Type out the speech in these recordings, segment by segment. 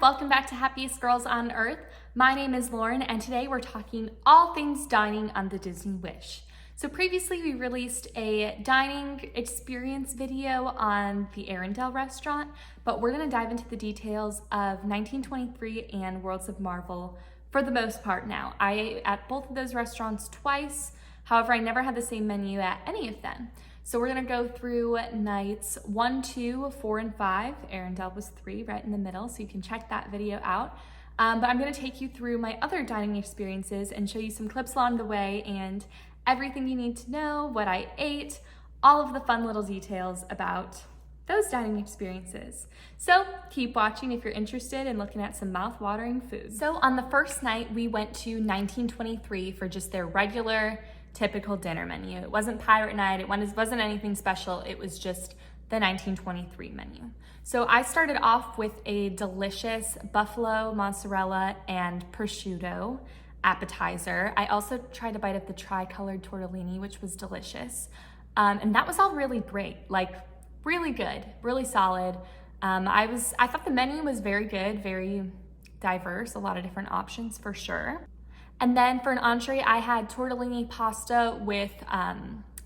welcome back to Happiest Girls on Earth. My name is Lauren, and today we're talking all things dining on the Disney Wish. So previously we released a dining experience video on the Arendelle restaurant, but we're gonna dive into the details of 1923 and Worlds of Marvel for the most part now. I ate at both of those restaurants twice, however, I never had the same menu at any of them. So we're gonna go through nights 1, 2, 4, and 5. Arendelle was 3, right in the middle, so you can check that video out. But I'm gonna take you through my other dining experiences and show you some clips along the way and everything you need to know, what I ate, all of the fun little details about those dining experiences. So keep watching if you're interested in looking at some mouth-watering food. So on the first night, we went to 1923 for just their regular, typical dinner menu. It wasn't Pirate Night, it wasn't anything special, it was just the 1923 menu. So I started off with a delicious buffalo, mozzarella, and prosciutto appetizer. I tried a bite of the tri-colored tortellini, which was delicious. And that was all really great, like really good, really solid. I thought the menu was very good, very diverse, a lot of different options for sure. And then for an entree, I had tortellini pasta with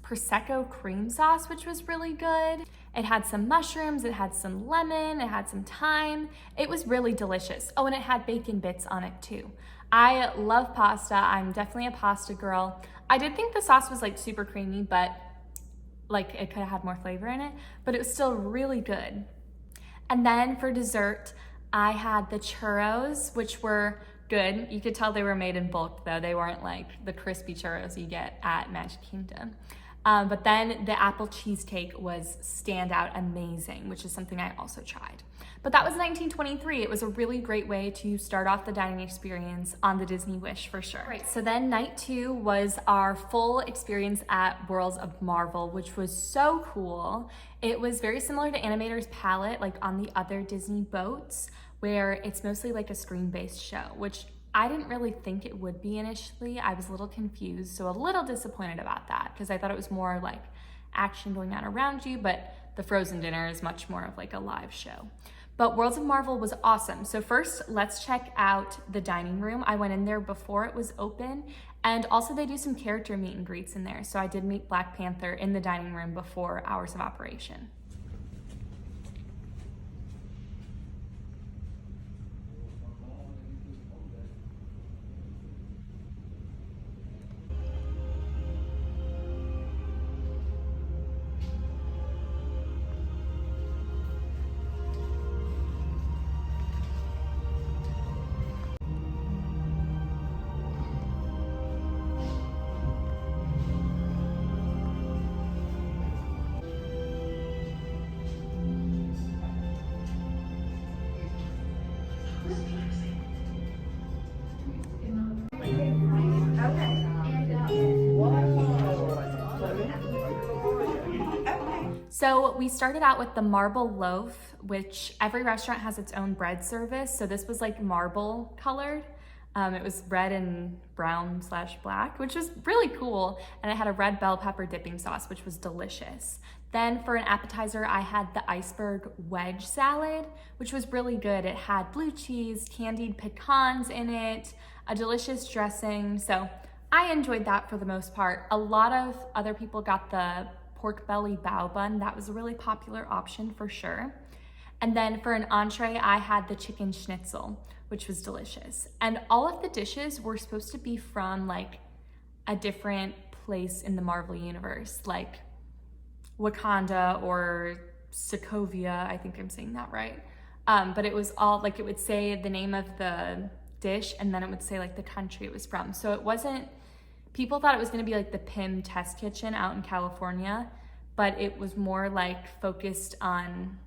Prosecco cream sauce, which was really good. It had some mushrooms, it had some lemon, it had some thyme. It was really delicious. Oh, and it had bacon bits on it too. I love pasta. I'm definitely a pasta girl. I did think the sauce was like super creamy, but like it could have had more flavor in it, but it was still really good. And then for dessert, I had the churros, which were good. You could tell they were made in bulk though. They weren't like the crispy churros you get at Magic Kingdom. But then the apple cheesecake was standout amazing, which is something I also tried. But that was 1923. It was a really great way to start off the dining experience on the Disney Wish for sure. Right, so then night 2 was our full experience at Worlds of Marvel, which was so cool. It was very similar to Animator's Palette, like on the other Disney boats, where it's mostly like a screen-based show, which I didn't really think it would be initially. I was a little confused, so a little disappointed about that because I thought it was more like action going on around you, but the Frozen dinner is much more of like a live show. But Worlds of Marvel was awesome. So first, let's check out the dining room. I went in there before it was open, and also they do some character meet and greets in there. So I did meet Black Panther in the dining room before hours of operation. So we started out with the marble loaf, which every restaurant has its own bread service. So this was like marble colored. It was red and brown/black, which was really cool. And it had a red bell pepper dipping sauce, which was delicious. Then for an appetizer, I had the iceberg wedge salad, which was really good. It had blue cheese, candied pecans in it, a delicious dressing. So I enjoyed that for the most part. A lot of other people got the pork belly bao bun. That was a really popular option for sure. And then for an entree, I had the chicken schnitzel, which was delicious. And all of the dishes were supposed to be from like a different place in the Marvel universe, like Wakanda or Sokovia, I think I'm saying that right. But it was all like, it would say the name of the dish and then it would say like the country it was from. So it wasn't, people thought it was gonna be like the Pym Test Kitchen out in California, but it was more like focused on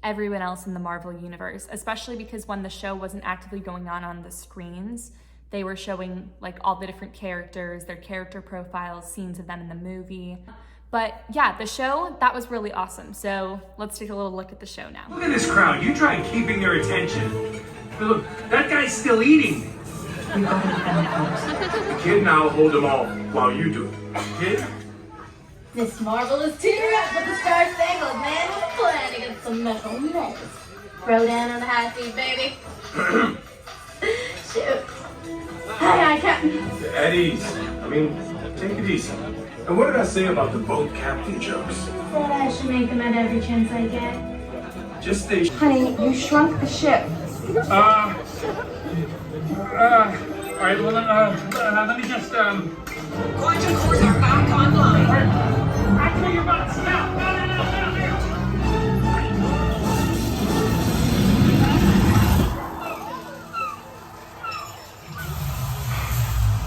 everyone else in the Marvel universe, especially because when the show wasn't actively going on the screens, they were showing like all the different characters, their character profiles, scenes of them in the movie. But yeah, the show, that was really awesome. So let's take a little look at the show now. Look at this crowd. You try keeping their attention. But look, that guy's still eating. Kid, now hold them all while you do it. Kid? This marvelous tear up with the Star Spangled Man with a plan to get some metal medals. Throw down on the high feed, baby. Shoot. Aye, Captain. At ease. I mean, take it easy. And what did I say about the boat captain jokes? Said I should make them at every chance I get. Just stay. Honey, you shrunk the ship. All right, well, let me just, Quantum cores are back online. Actually, your butts. Now.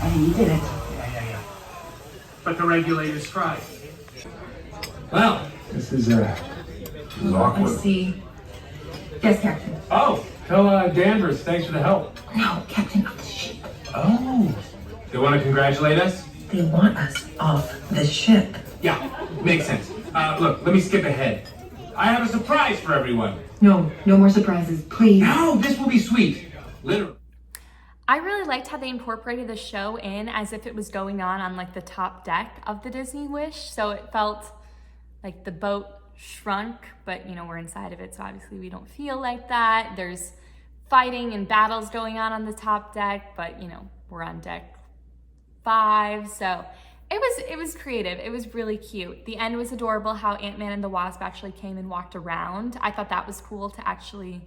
Honey, you did it. Yeah. But the regulators tried. Well, this is awkward. I see. Yes, Captain. Oh, tell Danvers, thanks for the help. No, Captain of the ship. Oh, they want to congratulate us? They want us off the ship. Yeah, makes sense. Look, let me skip ahead. I have a surprise for everyone. No more surprises, please. No, this will be sweet. Literally. I really liked how they incorporated the show in as if it was going on like the top deck of the Disney Wish. So it felt like the boat shrunk, but you know, we're inside of it, so obviously we don't feel like that. There's fighting and battles going on the top deck, but you know, we're on deck 5, so it was creative. It was really cute. The end was adorable, how Ant-Man and the Wasp actually came and walked around. I thought that was cool to actually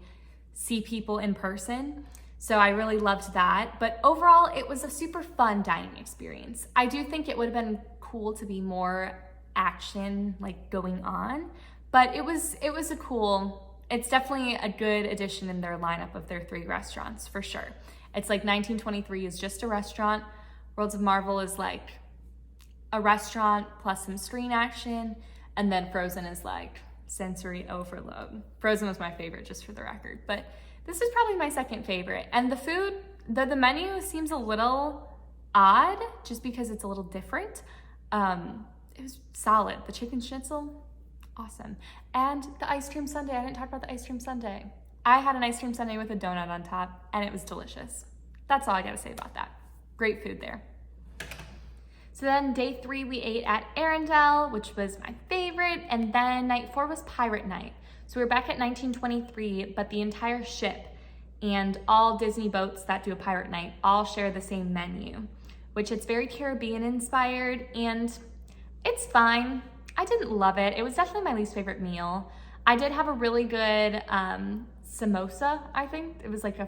see people in person. So I really loved that. But overall, it was a super fun dining experience. I do think it would have been cool to be more action like going on, but it was a cool, it's definitely a good addition in their lineup of their 3 restaurants for sure. It's like 1923 is just a restaurant. Worlds of Marvel is like a restaurant plus some screen action, and then Frozen is like sensory overload. Frozen was my favorite, just for the record, but this is probably my second favorite. And the food, though the menu seems a little odd, just because it's a little different, it was solid. The chicken schnitzel, awesome. And the ice cream sundae, I didn't talk about the ice cream sundae. I had an ice cream sundae with a donut on top, and it was delicious. That's all I gotta say about that. Great food there. So then day 3, we ate at Arendelle, which was my favorite, and then night 4 was Pirate Night. So we're back at 1923, but the entire ship and all Disney boats that do a pirate night all share the same menu, which it's very Caribbean inspired, and it's fine. I didn't love it. It was definitely my least favorite meal. I did have a really good samosa, I think. It was like a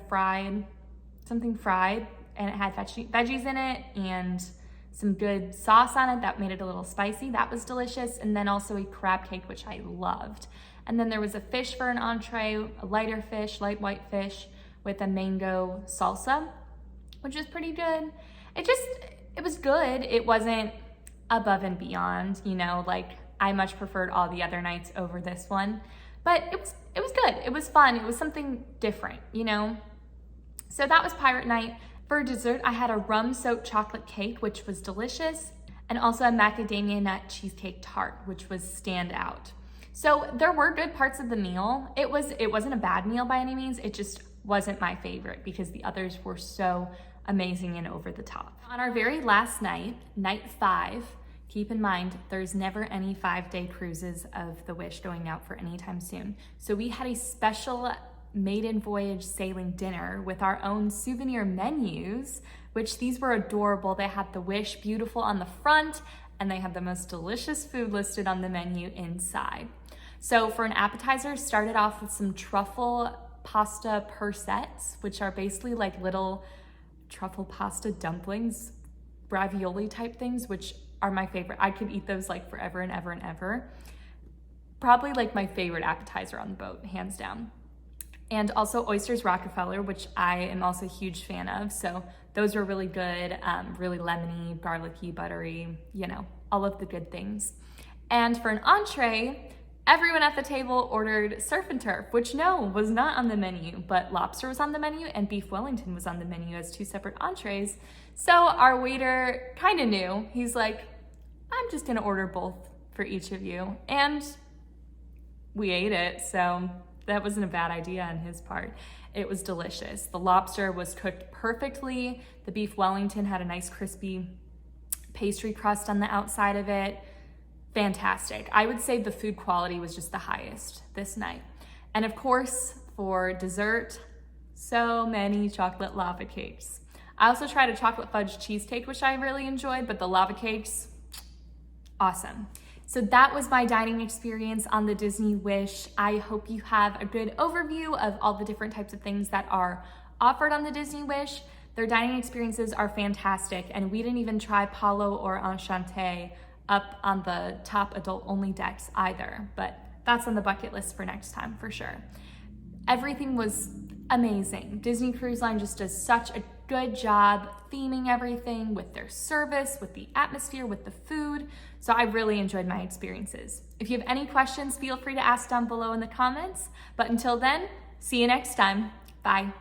something fried, and it had veggies in it and some good sauce on it that made it a little spicy. That was delicious. And then also a crab cake, which I loved. And then there was a fish for an entree, a lighter fish, light white fish with a mango salsa, which was pretty good. It was good. It wasn't above and beyond, you know, like I much preferred all the other nights over this one, but it was good. It was fun. It was something different, you know? So that was Pirate Night. For dessert, I had a rum-soaked chocolate cake, which was delicious, and also a macadamia nut cheesecake tart, which was standout. So there were good parts of the meal. It wasn't a bad meal by any means. It just wasn't my favorite because the others were so amazing and over the top. On our very last night, night 5, keep in mind, there's never any 5-day cruises of the Wish going out for any time soon. So we had a special Maiden Voyage sailing dinner with our own souvenir menus, which these were adorable. They had the Wish beautiful on the front, and they had the most delicious food listed on the menu inside. So for an appetizer, started off with some truffle pasta persets, which are basically like little truffle pasta dumplings, ravioli type things, which are my favorite. I could eat those like forever and ever and ever. Probably like my favorite appetizer on the boat, hands down. And also oysters Rockefeller, which I am also a huge fan of. So those were really good, really lemony, garlicky, buttery, you know, all of the good things. And for an entree, everyone at the table ordered surf and turf, which was not on the menu, but lobster was on the menu and beef Wellington was on the menu as 2 separate entrees. So our waiter kind of knew. He's like, I'm just gonna order both for each of you. And we ate it, so that wasn't a bad idea on his part. It was delicious. The lobster was cooked perfectly. The beef Wellington had a nice crispy pastry crust on the outside of it. Fantastic. I would say the food quality was just the highest this night. And of course, for dessert, so many chocolate lava cakes. I also tried a chocolate fudge cheesecake, which I really enjoyed, but the lava cakes, awesome. So that was my dining experience on the Disney Wish. I hope you have a good overview of all the different types of things that are offered on the Disney Wish. Their dining experiences are fantastic, and we didn't even try Palo or Enchanté up on the top adult-only decks either, but that's on the bucket list for next time for sure. Everything was amazing. Disney Cruise Line just does such a good job theming everything with their service, with the atmosphere, with the food. So I really enjoyed my experiences. If you have any questions, feel free to ask down below in the comments. But until then, see you next time. Bye.